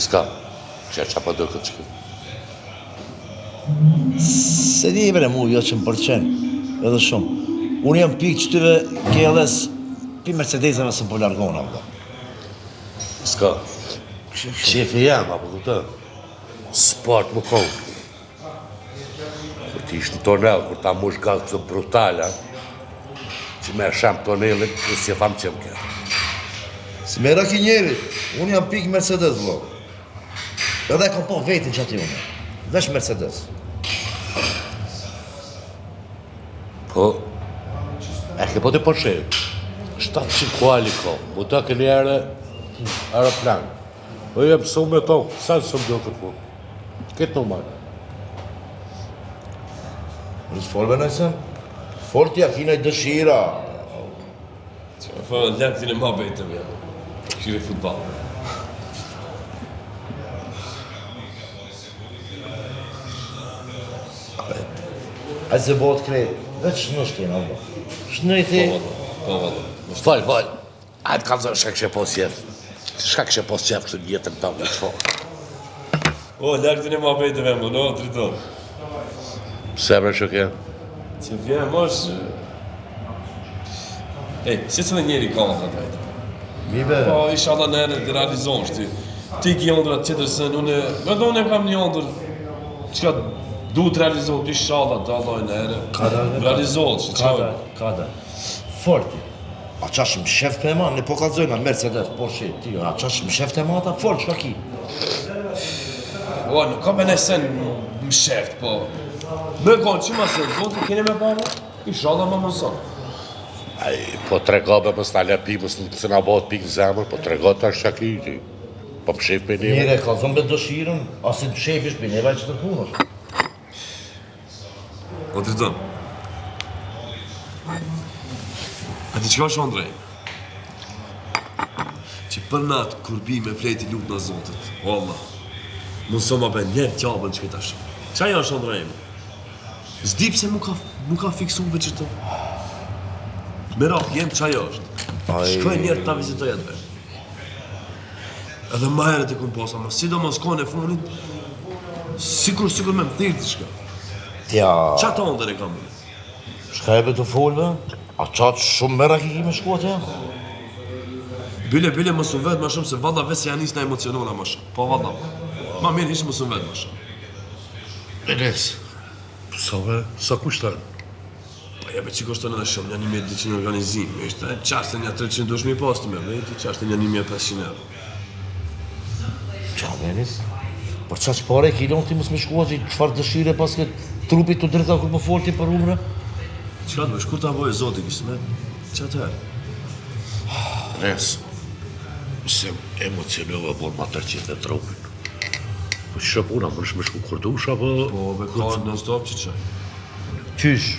Iska, që pa do këtë që këtë. Se di bre mu, jo 100%, edhe shumë. Unë jam pikë qëtyre kjellës, pi Mercedeseve së po largona, vëlla. Iska, qefi jam, apo du të, sport më kohë. Kur ti ishtë në tonel, kur ta mush gallë këtë brutala, që me shem tonelin, e si e thamë që më kërë. Si me raki njeri, unë jam pikë Mercedes, vëlla. Edhe e kam po vetin që ati unë, vesh Mercedes. Po, e ke po të përshe, 700 kuali ko, mu të këni aeroplan. Po jem së me tonë, sa në së më do këtë po? Këtë në marë. Nësë folve nëjësën? Folë tja kina i dëshira. Që më lëmë t'i në ma bejtëm jam, këshire futbal. Ajë se bëhet krejt, veç shnë kena, vëlla. Shnë i ti. Po, valla. Falë. Ajtë kam zërë shka kështë e pos jef. Shka kështë e pos jef kështë në jetën të më të shfo. O, lëmë t'i në ma bejtëm jam, no, driton. Pse bre që ke? Që vjen, mosh... Ej, si të dhe njeri ka në të bejtëm. Mi be. Po, isha Allah në herë të realizon shti. Ti ki ondra qëtër se unë... Me dhe unë e kam një ondër... Qëka du të realizohet, isha Allah të Allah në herë. Realizohet që Kada. Forti. A qash më shef për e ma, në po kalzojna Mercedes, Porsche, ti, a qash më shef të e ma ta, fort, qka ki? O, nuk ka me nesen më sheft, po... Me konë që ma se, do të keni me para? Isha Allah më mëson. Aj, po trego be mës t'ale pikë, mës në bëhet pikë në zemër, po trego të ashtë shaki ti. Po më shef për njëve. Njëre e kalzon me dëshirën, asit më shefish për njëve që të punësh. O, driton. A ti qka është Andrej? Që për natë kur bi me flejti lutë në Zotit, o Allah, mundëso ma ben njerë tjabën që këta shumë. Qa janë është Andrej? Zdi pse mu ka fiksu me që të. Merak, jem qa është. Shkoj njerë ta vizitoj atë vetë. Edhe ma herët e kun posa, ma si do mos kone e funit, sikur me më thirë të shka. Tja, Qa ta ndër e kam më? shka e be të folve? A qatë shumë mera ki me shku atje? Bile më sun vetë ma shumë se valla vetë se janë isë në emocionona ma shumë. Po valla, ma mirë ishë më sun vetë ma shumë. Enes, sa kushtan? Pa jebe që koshtën edhe shumë, një 1200 organizim. Ishte qashtën një 300.000 posti me vejti, qashtën një 1500 euro. Qa menis? Për qa që pare e kilon ti mësë me shku atje, qëfar dëshire pas këtë trupit të drita kur po folti për umre? Qka të bësh, kur ta bojë zotin kisë me? Qa të herë? Enes, se emocionova por ma 300 e trupin. Po që puna, më nëshme shku kurdush, apo... Po, be kërë në stop që qaj. Qysh?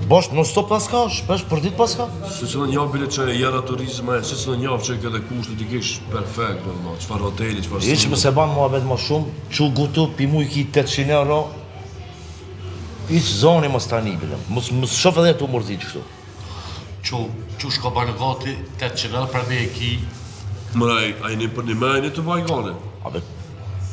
Bosh non stop paska, shpesh për dit paska? Se që në njavë bile që e jera turizma e, se që në njavë që e këtë kushtë t'i kish perfekt, në qëfar hoteli, qëfar I që më se banë mua vetë ma shumë, që gutu, pi mu i ki 800 euro, i që zoni më stani bile, më shof edhe të mërzi që këtu. Që shko banë gati, 800 euro për me e ki... Mëraj, a i një për një me, a i një të bajgane. Abe,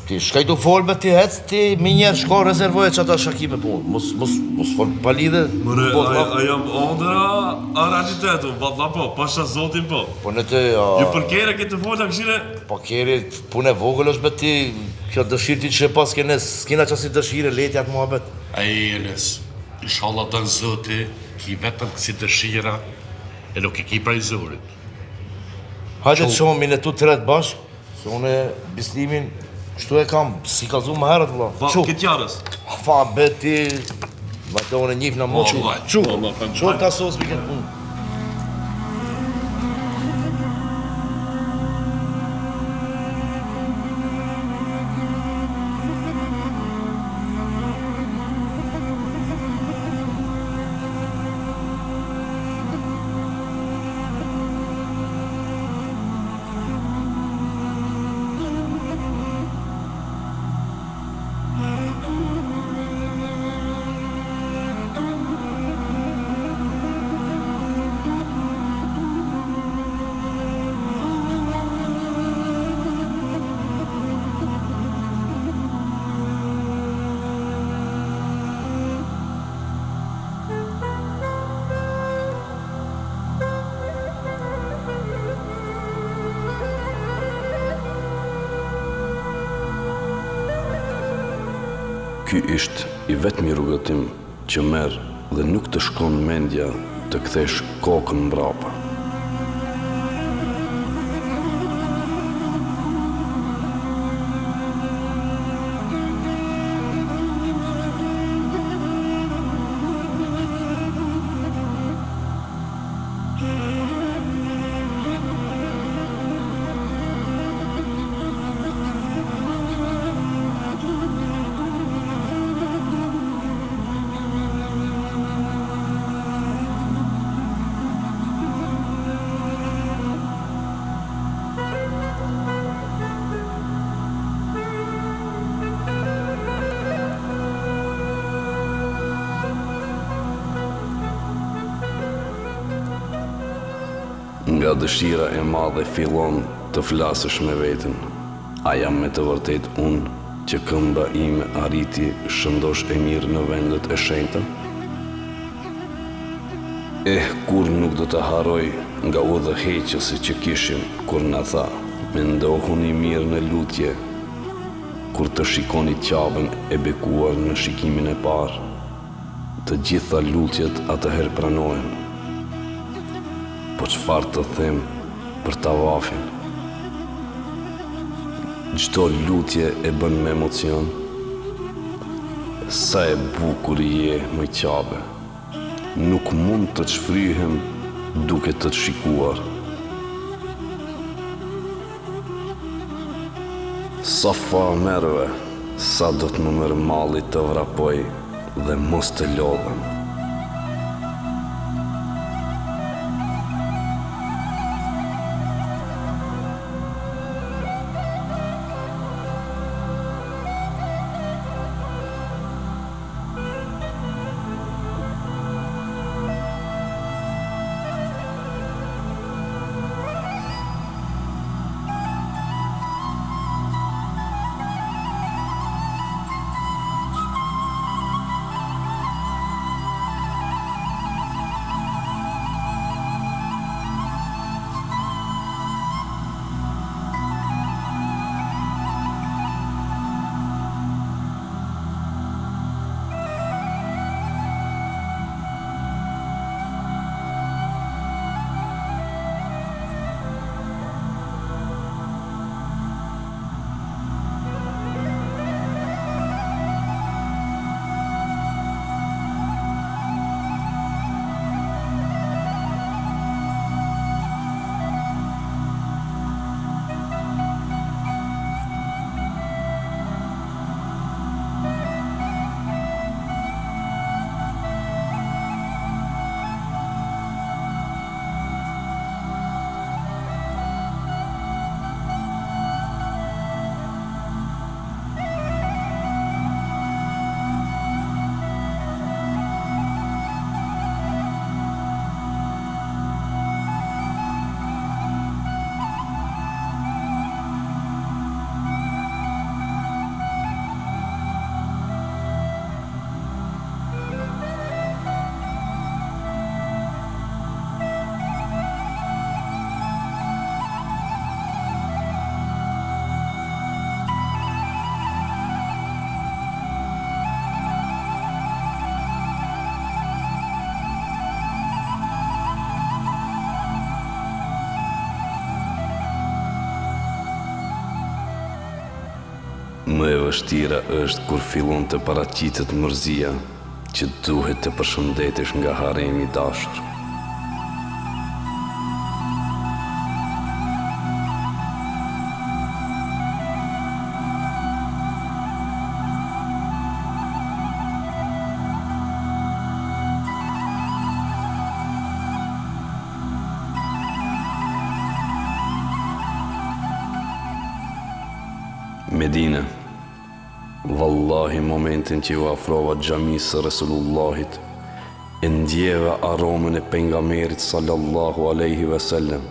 ti shkaj të folbe, ti hec, ti mi njerë shko rezervoje që ata shakime punë, mos fol palide. Mërë, a jam ondra, a realitetu, valla po, pasha zotin po. Po në të... Ju për kere këtë folta këshire? Po keri, punë e vogël është bet ti, kjo dëshirë ti që pas kene, s'kina qasi dëshire, leti atë mua bet. Ai Enes, inshallah dënë zoti, ki vetëm kësi dëshira, e nuk i ki prej zorit. Hajde të shumë minë tu të retë bashkë, se une bislimin, kështu e kam, si ka zumë më herët, vëlla. Va, këtë jarës? Fa, beti, vajte une njif në më që. Qo ta sos mi këtë punë. Ky ishte I vetmi rrugëtim që merr dhe nuk të shkon mendja të kthesh kokën mbrapa. Nga dëshira e madhe fillon të flasësh me veten. A jam me të vërtet unë që këmba ime arriti shëndosh e mirë në vendet e shenjta? Kur nuk do të haroj nga udhëheqësi që kishim kur na tha, mendohuni mirë në lutje, kur të shikoni qabën e bekuar në shikimin e parë, të gjitha lutjet atëherë pranohen. Po çfarë të them për tavafin? Çdo lutje e bën me emocion. Sa e bukur je më qabe. Nuk mund të të shfryhem duke të të shikuar. Safa Merve, sa do të më merr malli të vrapoj dhe mos të lodhem. Më e vështira është kur fillon të paraqitet mërzia që duhet të përshëndetesh nga haremi i dashur. Medina. Wallahi momentin që ju afrova xhamisë së Resulullahit, e ndjeva aromën e pejgamberit sallallahu alaihi wasallam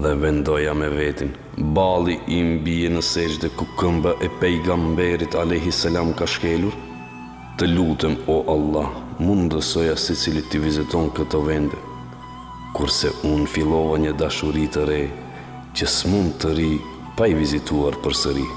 dhe vendoja me vetin, balli im bie në sejdë ku këmba e pejgamberit alaihi salam ka shkelur. Të lutem o Allah, mundësoja secili të viziton këtë vend, kurse unë fillova një dashuri të re që s'mund të ri pa I vizituar përsëri.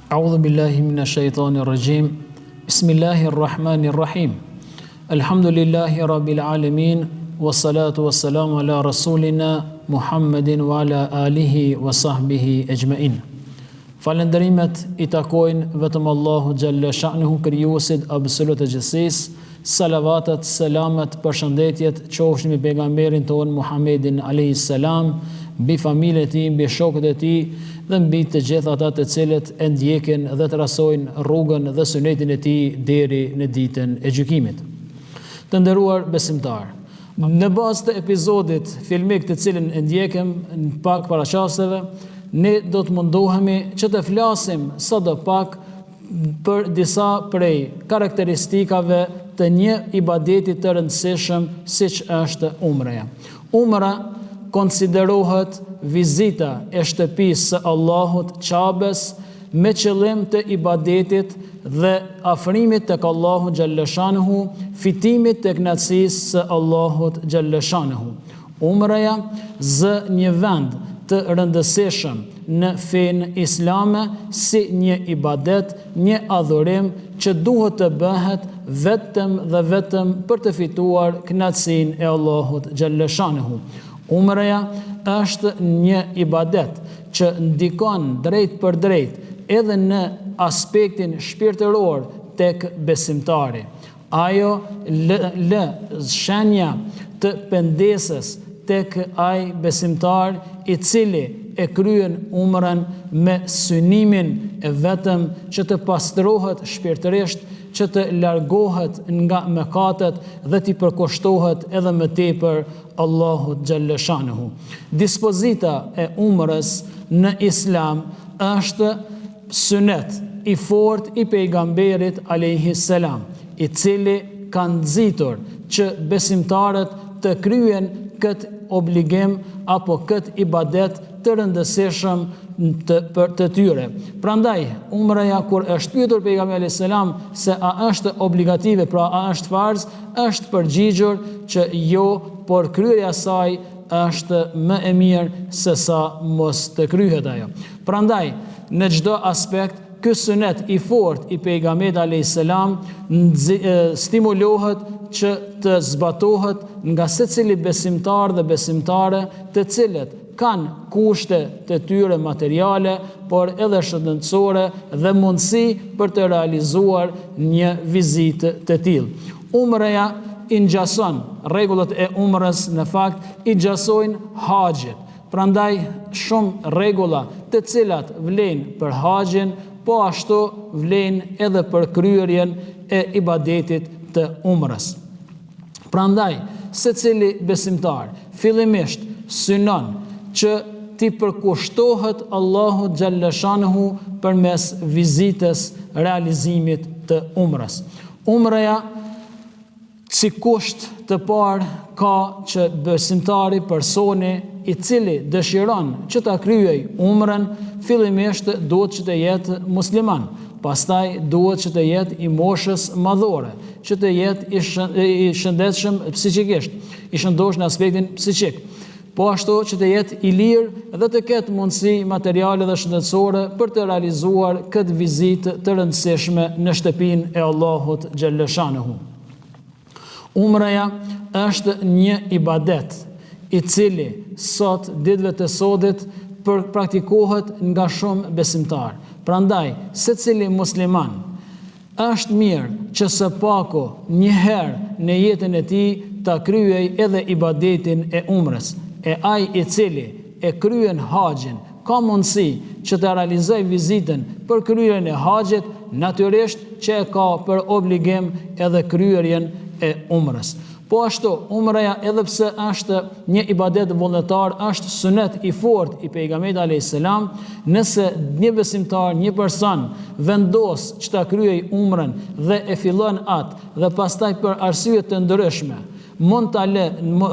A'udhu billahi minash shaitani rrajim. Bismillahir rahmanir rahim. Alhamdulillahi rabbil alamin. Wassalatu wassalamu ala rasulina Muhammedin wa ala alihi wa sahbihi ejmain. Falenderimet i takojnë vetëm Allahu xhalla sha'nuhu, krijuesit absolut të gjithësisë. Salavatet, selamet, përshëndetjet qofshin mbi pejgamberin ton Muhammedin alayhis salam, mbi familjen e tij, mbi shokët e tij dhe mbi të gjithë ata të cilët e ndjekin dhe trasojnë rrugën dhe sunetin e tij deri në ditën e gjykimit. Të nderuar besimtar, në bazë të episodit filmik të cilin e ndjekim në pak paraqaseve, ne do të mundohemi që të flasim sadopak për disa prej karakteristikave të një ibadeti të rëndësishëm siç është umreja. Umra konsiderohet vizita e shtëpisë së Allahut Qabes me qëllim të ibadetit dhe afrimit tek Allahu xhallashanuhu, fitimit të kënaqësisë së Allahut xhallashanuhu. Umreja zë një vend të rëndësishëm në fenë islame si një ibadet, një adhurim që duhet të bëhet vetëm dhe vetëm për të fituar kënaqësinë e Allahut xhallashanuhu. Umreja është një ibadet që ndikon drejt për drejt edhe në aspektin shpirtëror tek besimtari. Ajo lë shenja të pendesës tek ai besimtar i cili e kryen umrën me synimin e vetëm që të pastrohet shpirtërisht, që të largohet nga mëkatet dhe t'i përkushtohet edhe më tepër Allahut xhallashanuhu. Dispozita e umrës në Islam është sunet i fortë i pejgamberit alayhis salam, i cili ka nxitur që besimtarët të kryen këtë obligim apo këtë ibadet të rëndësishëm të tyre. Prandaj, umreja kur është pyetur pejgamberi alayhis salam se a është obligative, pra a është farz, është përgjigjur që jo, por kryerja e saj është më e mirë se sa mos të kryhet ajo. Prandaj, në çdo aspekt ky sunet i fortë i pejgamberit alayhis salam stimulohet që të zbatohet nga secili besimtar dhe besimtare, të cilët kanë kushte të tyre materiale, por edhe shëndetësore dhe mundësi për të realizuar një vizitë të tillë. Umreja i ngjason rregullat e umrës, në fakt i ngjasojnë haxhin. Prandaj shumë rregulla të cilat vlen për haxhin, po ashtu vlen edhe për kryerjen e ibadetit të umrës. Prandaj, secili besimtar fillimisht synon që t'i përkushtohet Allahu xhallashanuhu përmes vizitës, realizimit të umrës. Umreja si kusht të parë ka që besimtari, personi i cili dëshiron që ta kryej umrën, fillimisht duhet që të jetë musliman, pastaj duhet që të jetë i moshës madhore, që të jetë i shëndetshëm psikikisht, i shëndosh në aspektin psikik, po ashtu që të jetë i lirë dhe të ketë mundësi materiale dhe shëndetësore për të realizuar këtë vizitë të rëndësishme në shtëpinë e Allahut xhallashanuhu. Umreja është një ibadet i cili sot, ditëve të sodit, praktikohet nga shumë besimtar. Prandaj, secili musliman është mirë që së paku një herë në jetën e tij ta kryej edhe ibadetin e umrës. E ai i cili e kryen haxhin ka mundësi që të realizoj vizitën për kryerjen e haxhit, natyrisht që e ka për obligim edhe kryerjen e umrës. Po ashtu, umreja edhe pse është një ibadet vullnetar, është sunet i fortë i pejgamberit alayhis salam, nëse një besimtar, një person vendos që ta kryej umrën dhe e fillon atë dhe pastaj për arsye të ndryshme mund ta lë,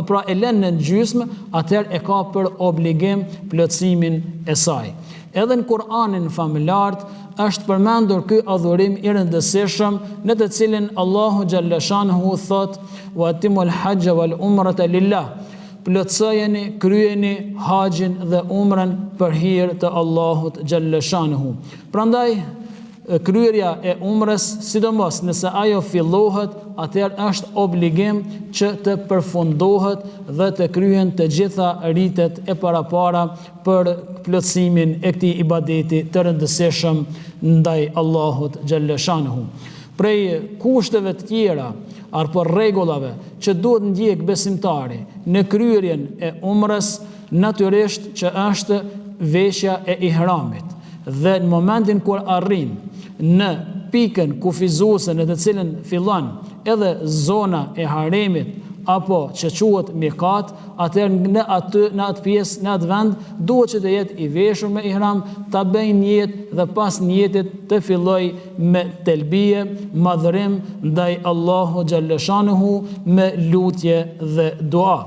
pra e lën në gjysmë, atëherë e ka për obligim plotësimin e saj. Edhe në Kur'anin familjar është përmendur ky adhurim i rëndësishëm, në të cilin Allahu xhallashanuhu thot: "Wa atimul hajja wal umrata lillah." Plotësojeni, kryeni haxhin dhe umrën për hir të Allahut xhallashanuhu. Prandaj kryerja e umrës, sidomos nëse ajo fillohet, atëherë është obligim që të përfundohet dhe të kryhen të gjitha ritet e parapara për plotësimin e këtij ibadeti të rëndësishëm ndaj Allahut xhalla shanuhu. Prej kushteve të tjera apo rregullave që duhet ndjek besimtari në kryerjen e umrës, natyrisht që është veshja e ihramit. Dhe në momentin kur arrin në pikën kufizuese në të cilën fillon edhe zona e haremit apo që quhet mikat, atëherë në atë pjesë, në atë vend, duhet që të jetë i veshur me ihram, ta bëjë niyet dhe pas niyetit të filloj me telbije, madhërim ndaj Allahu xhalla shanuhu me lutje dhe dua.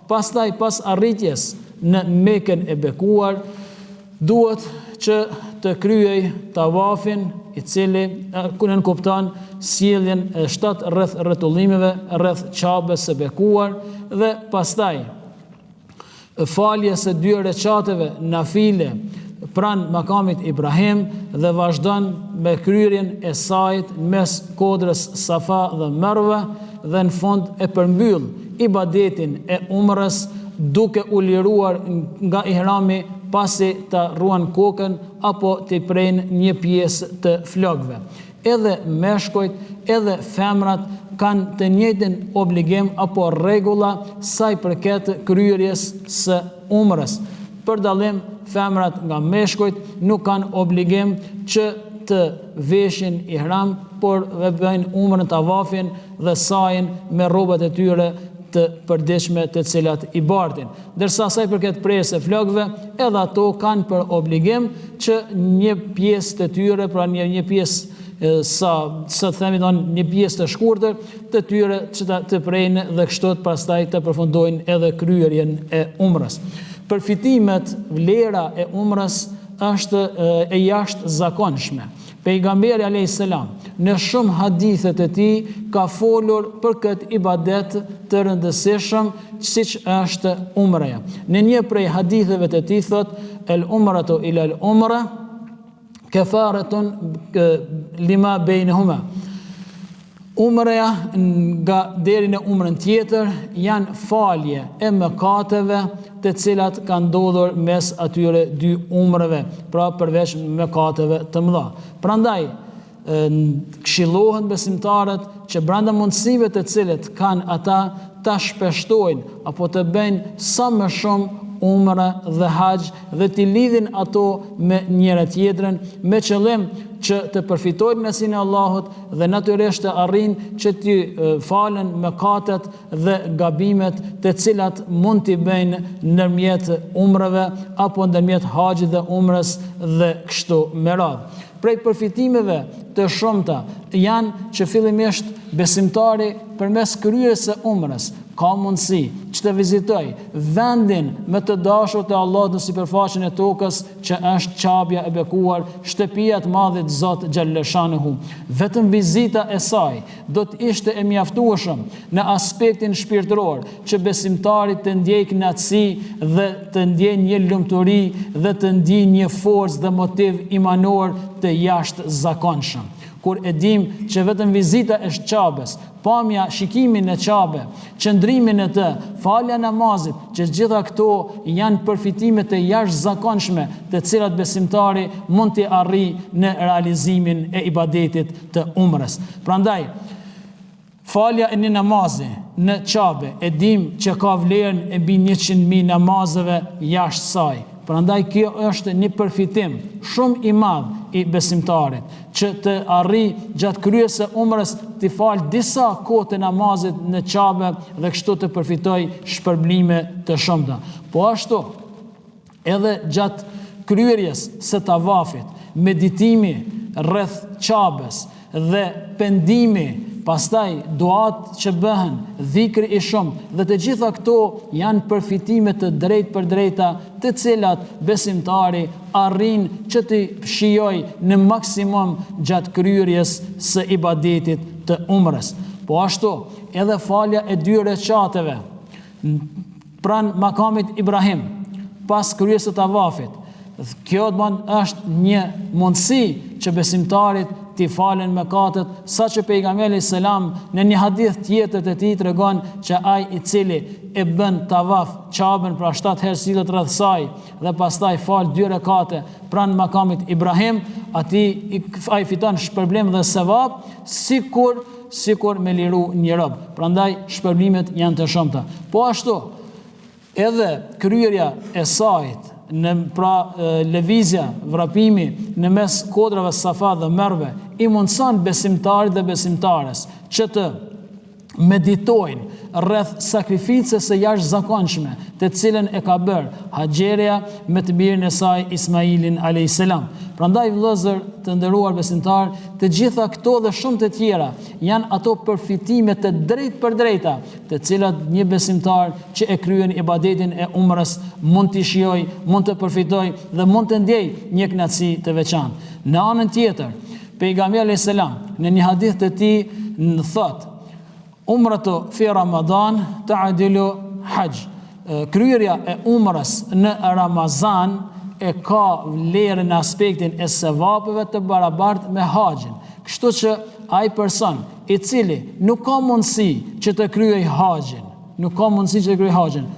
Pastaj pas arritjes në Mekën e bekuar, duhet që të kryej tavafin, i cili në kupton sjelljen e 7 rretullimeve rreth Qabes së bekuar dhe pastaj faljes së 2 rekateve nafile pranë makamit Ibrahim dhe vazhdon me kryerjen e saj mes kodrës Safa dhe Marwa dhe në fund e përmbyll ibadetin e umrës duke u liruar nga ihrami pasi ta ruan kokën apo t'i prejnë një pjesë të flokëve. Edhe meshkujt, edhe femrat kanë të njëjtin obligim apo rregulla sa i përket kryerjes së umrës. Për dallim, femrat nga meshkujt nuk kanë obligim që të veshin ihram, por bëjnë umrën, tavafin dhe sajin me rrobat e tyre të përditshme të cilat i bartin. Ndërsa sa i përket prerjes së flokëve, edhe ato kanë për obligim që një pjesë të tyre, pra një pjesë sa themi një pjesë të shkurtër të tyre që të prejnë dhe kështu pastaj të përfundojnë edhe kryerjen e umrës. Përfitimet, vlera e umrës është e jashtëzakonshme. Pejgamberi a.s. në shumë hadithet e tij ka folur për këtë ibadet të rëndësishëm siç është umreja. Në një prej haditheve të tij thot: "El umratu ila el umra kafaratun lima bainahuma." Umreja nga deri në umrën tjetër janë falje e mëkateve të cilat kanë ndodhur mes atyre 2 umreve, pra përveç mëkateve të mëdha. Prandaj këshillohen besimtarët që brenda mundësive të cilat kanë ata ta shpeshtojnë apo të bëjnë sa më shumë umra dhe haxh dhe t'i lidhin ato me njëra tjetrën me qëllim që të përfitojnë kënaqësinë e Allahut dhe natyrisht të arrijnë që t'i falen mëkatet dhe gabimet të cilat mund t'i bëjnë ndërmjet umrave apo ndërmjet haxhit dhe umrës dhe kështu me radhë. Prej përfitimeve të shumta janë që fillimisht besimtari përmes kryerjes së umrës ka mundësi që të vizitoj vendin më të dashur të Allahut në sipërfaqen e tokës, që është Qabja e bekuar, shtëpia e Madhit Zot xhalla shanuhu. Vetëm vizita e saj do të ishte e mjaftueshëm në aspektin shpirtëror që besimtari të ndjejë kënaqësi dhe të ndjejë një lumturi dhe të ndjejë një forcë dhe motiv imanor të jashtëzakonshëm. Kur e dim që vetëm vizita e Qabes, pamja, shikimin e Qabe, qëndrimin e të, falja namazit, që gjitha këto janë përfitime të jashtëzakonshme të cilat besimtari mund t'i arrijë në realizimin e ibadetit të umrës. Prandaj, falja e një namazi në Qabe, e dim që ka vlerën e mbi 100.000 namazeve jashtë saj. Prandaj kjo është një përfitim shumë i madh i besimtarit, që të arrijë gjatë kryerjes së umrës të falë disa kohë të namazit në Qabe dhe kështu të përfitoj shpërblime të shumta. Po ashtu, edhe gjatë kryerjes së tavafit, meditimi rreth Qabes dhe pendimi, pastaj duat që bëhen, dhikri i shumë, dhe të gjitha këto janë përfitime të drejt për drejta të cilat besimtari arrin që të shijoj në maksimum gjatë kryerjes së ibadetit të umrës. Po ashtu, edhe falja e 2 rekateve pranë makamit Ibrahim, pas kryerjes së tavafit, Kjo është një mundësi që besimtarit t'i falen mëkatet, sa që pejgamberi selam në një hadith tjetër të tij tregon që ai i cili e bën tavaf Ka'ben pra 7 herë sillet rreth saj dhe pastaj fal 2 rekate pranë makamit Ibrahim, ai fiton shpërblim dhe sevap sikur me liru një rob. Prandaj shpërblimet janë të shumta. Po ashtu edhe kryerja e sajt lëvizja, vrapimi në mes kodrave Safa dhe Merve i mundson besimtarit dhe besimtares që të meditojnë rreth sakrificës së jashtëzakonshme të cilën e ka bërë Haxheria me të birin e saj Ismailin a.s. Prandaj vëllezër të nderuar besimtar, të gjitha këto dhe shumë të tjera janë ato përfitime të drejtë për drejta, të cilat një besimtar që e kryen ibadetin e umrës mund t'i shijojë, mund të përfitojë dhe mund të ndjejë një kënaqësi të veçantë. Në anën tjetër, pejgamberi a.s. në një hadith të tij thotë: Umratu fi Ramadan ta'dilu hajj. Kryerja e umrës në Ramazan e ka vlerën në aspektin e sevapeve të barabartë me haxhin. Kështu që ai person i cili nuk ka mundësi që të kryej haxhin,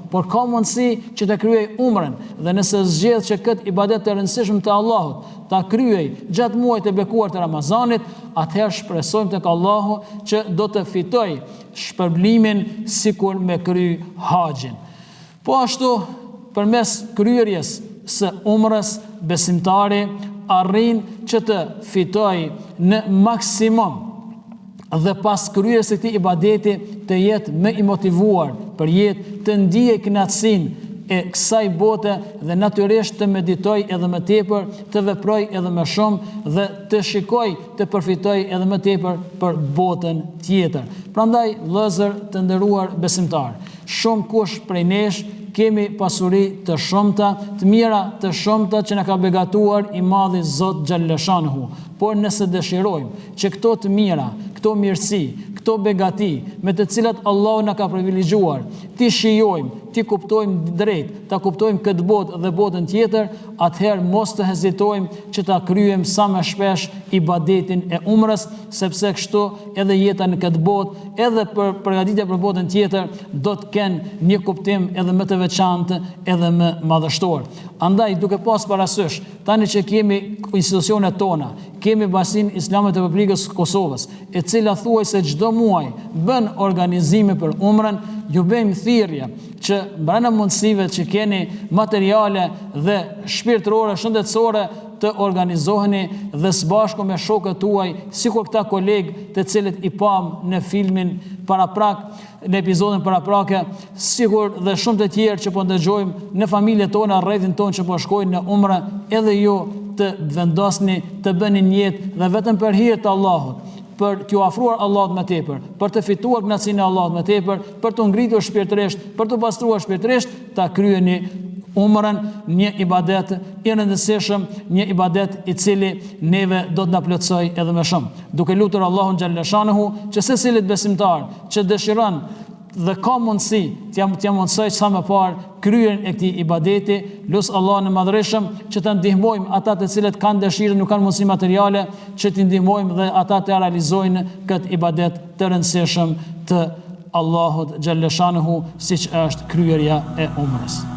por ka mundësi që të kryej umrën, dhe nëse zgjedh që këtë ibadet të rëndësishëm të Allahut ta kryej gjatë muajit të bekuar të Ramazanit, atëherë shpresojmë tek Allahu që do të fitoj shpërblimin sikur me kry haxhin. Po ashtu, përmes kryerjes së umrës, besimtari arrin që të fitoj në maksimum dhe pas kryerjes së këtij ibadeti të jetë më i motivuar për jetë, të ndijë kënaqësinë e kësaj bote dhe natyrisht të meditoj edhe më tepër, të veproj edhe më shumë dhe të shikoj të përfitoj edhe më tepër për botën tjetër. Prandaj, vëllezër të nderuar besimtar, shumë kush prej nesh kemi pasuri të shumta, të mira të shumta që na ka begatuar i madhi Zot xhallashanhu. Por nëse dëshirojmë që këto të mira, këto mirësi, këto begati me të cilat Allahu na ka privilegjuar, ti shijojmë, ti kuptojmë drejt, ta kuptojmë këtë botë dhe botën tjetër, atëherë mos të hezitojmë që ta kryejmë sa më shpesh ibadetin e umrës, sepse kështu edhe jeta në këtë botë, edhe për përgatitja për botën tjetër, do të kenë një kuptim edhe më të veçantë, edhe më madhështor. Andaj, duke pas parasysh, tani që kemi institucionet tona, kemi Bashkinë Islame të Republikës Kosovës, e cila thuaj se çdo muaj bën organizime për umrën, ju bëjmë thirrje që brenda mundësive që keni materiale dhe shpirtërore, shëndetësore, të organizoheni dhe së bashku me shokët tuaj, sikur këta kolegë të cilët i pam në filmin paraprak, në episodin paraprake, sikur dhe shumë të tjerë që po ndëgjojmë në familjet tona, rrethin tonë që po shkojnë në umre, edhe ju të vendosni të bëni një jetë dhe vetëm për hir të Allahut, për t'ju afruar Allahut më tepër, për të fituar kënaqësinë e Allahut më tepër, për të ngritur shpirtërisht, për të pastruar shpirtërisht, ta kryeni umrën, një ibadet i rëndësishëm, një ibadet i cili neve do të na plotësoj edhe më shumë. Duke lutur Allahun xhallashanehu që secilit besimtar që dëshiron dhe ka mundësi t'ja mundsoj sa më parë kryen e këtij ibadeti, lut Allahun e Madhërisëm që të ndihmojmë ata të cilët kanë dëshirë, nuk kanë mundësi materiale, që t'i ndihmojmë dhe ata të realizojnë këtë ibadet të rëndësishëm të Allahut xhallashanehu, siç është kryerja e umrës.